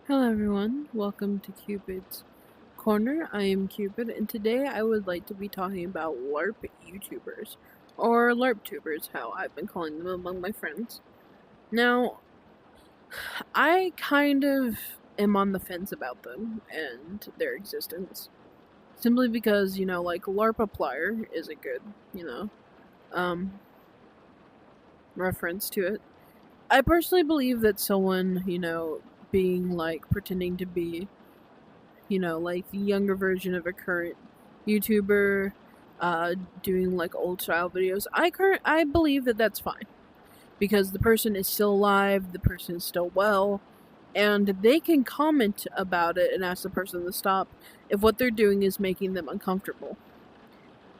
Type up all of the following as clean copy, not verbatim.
Hello everyone, welcome to Cupid's Corner. I am Cupid, and today I would like to be talking about LARP YouTubers, or larptubers, how I've been calling them among my friends. Now, I kind of am on the fence about them and their existence, simply because, like larpplier is a good, um, reference to it. I personally believe that someone, being like pretending to be like the younger version of a current YouTuber, uh, doing like old style videos. I believe that that's fine because the person is still alive, the person is still well, and they can comment about it and ask the person to stop if what they're doing is making them uncomfortable.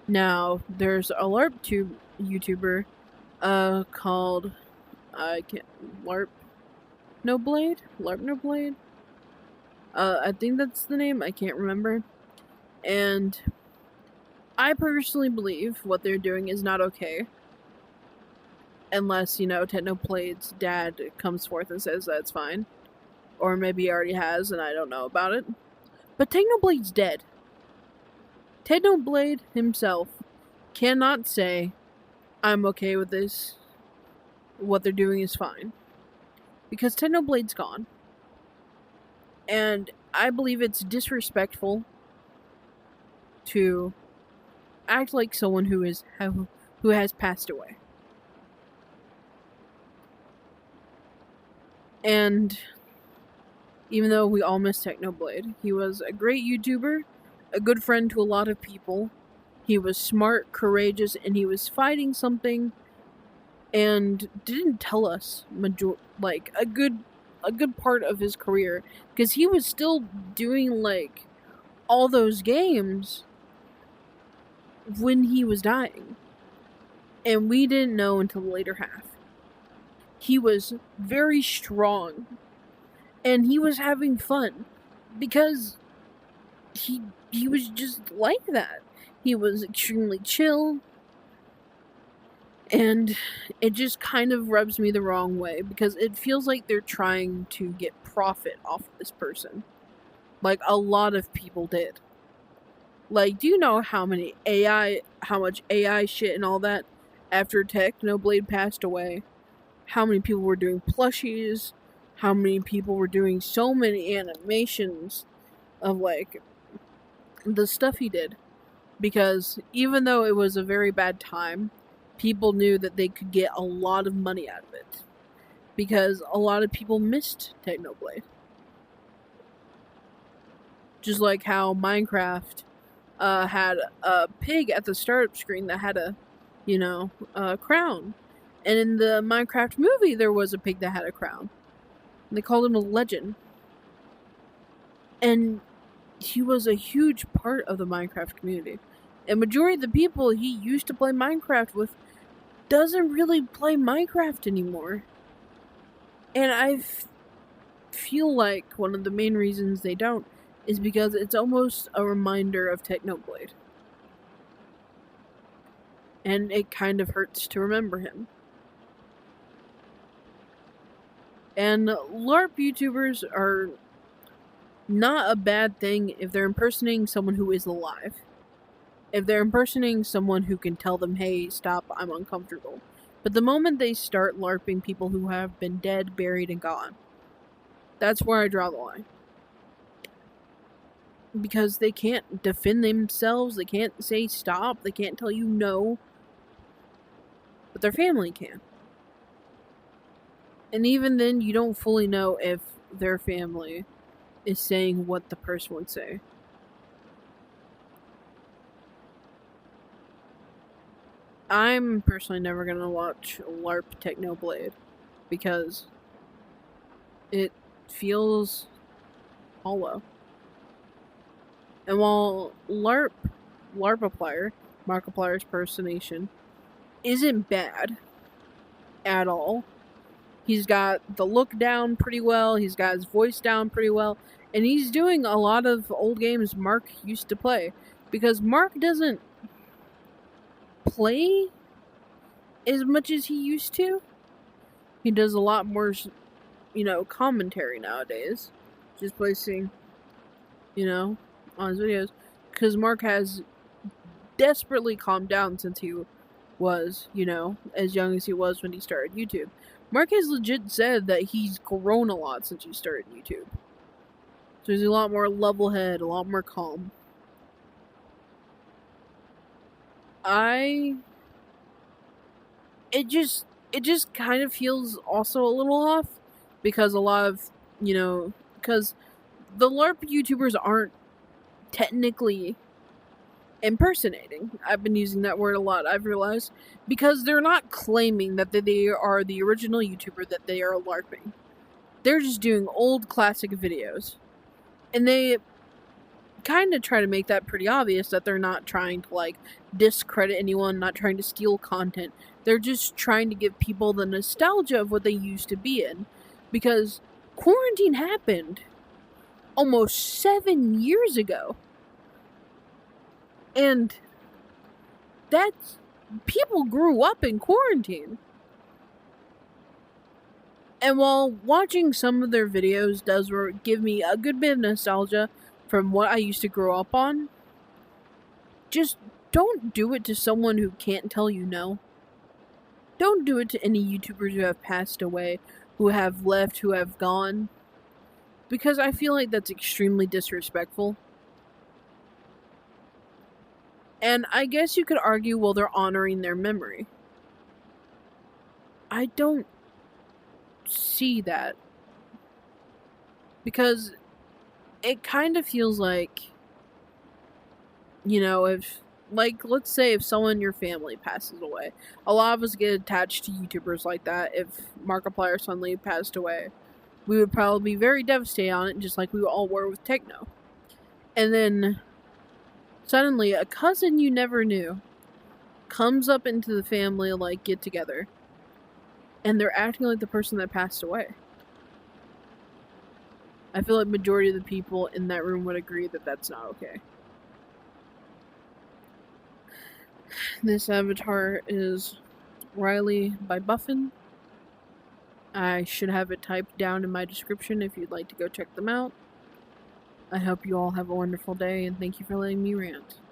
Now, there's a LARP YouTuber, called I can't LARP No Blade. I think that's the name. I can't remember. And I personally believe what they're doing is not okay. Unless, Technoplade's dad comes forth and says that's fine. Or maybe he already has and I don't know about it. But Technoblade's dead. Technoblade himself cannot say, I'm okay with this. What they're doing is fine. Because Technoblade's gone. And I believe it's disrespectful to act like someone who has passed away. And even though we all miss Technoblade, he was a great YouTuber, a good friend to a lot of people. He was smart, courageous, and he was fighting something and didn't tell us a good part of his career because he was still doing like all those games when he was dying. And we didn't know until the later half. He was very strong and he was having fun because he was just like that. He was extremely chill, and it just kind of rubs me the wrong way because it feels like they're trying to get profit off of this person. Like a lot of people did. Like, do you know how much AI shit and all that after Technoblade passed away? How many people were doing plushies? How many people were doing so many animations of like the stuff he did? Because even though it was a very bad time, people knew that they could get a lot of money out of it. Because a lot of people missed Technoblade. Just like how Minecraft had a pig at the startup screen that had a crown. And in the Minecraft movie, there was a pig that had a crown. And they called him a legend. And he was a huge part of the Minecraft community. And majority of the people he used to play Minecraft with doesn't really play Minecraft anymore. And I feel like one of the main reasons they don't is because it's almost a reminder of Technoblade. And it kind of hurts to remember him. And LARP YouTubers are not a bad thing if they're impersonating someone who is alive. If they're impersonating someone who can tell them, hey, stop, I'm uncomfortable. But the moment they start LARPing people who have been dead, buried, and gone, that's where I draw the line. Because they can't defend themselves, they can't say stop, they can't tell you no. But their family can. And even then, you don't fully know if their family is saying what the person would say. I'm personally never gonna watch LARP Technoblade because it feels hollow. And while LARPiplier, Markiplier's impersonation, isn't bad at all, he's got the look down pretty well, he's got his voice down pretty well, and he's doing a lot of old games Mark used to play. Because Mark doesn't play as much as he used to. He does a lot more, commentary nowadays. just placing, on his videos. Because Mark has desperately calmed down since he was, as young as he was when he started YouTube. Mark has legit said that he's grown a lot since he started YouTube. So he's a lot more level-headed, a lot more calm. It just kind of feels also a little off, because a lot of, because the LARP YouTubers aren't technically impersonating. I've been using that word a lot, I've realized, because they're not claiming that they are the original YouTuber, that they are LARPing. They're just doing old classic videos. And they kind of try to make that pretty obvious, that they're not trying to, discredit anyone, not trying to steal content. They're just trying to give people the nostalgia of what they used to be in. Because quarantine happened almost 7 years ago. And people grew up in quarantine. And while watching some of their videos does give me a good bit of nostalgia from what I used to grow up on, just don't do it to someone who can't tell you no. Don't do it to any YouTubers who have passed away, who have left, who have gone. Because I feel like that's extremely disrespectful. And I guess you could argue, well, they're honoring their memory. I don't see that. Because it kind of feels like, if, let's say if someone in your family passes away. A lot of us get attached to YouTubers like that. If Markiplier suddenly passed away, we would probably be very devastated on it, just like we all were with Techno. And then suddenly a cousin you never knew comes up into the family, get together, and they're acting like the person that passed away. I feel like majority of the people in that room would agree that that's not okay. This avatar is Riley by Buffin. I should have it typed down in my description if you'd like to go check them out. I hope you all have a wonderful day, and thank you for letting me rant.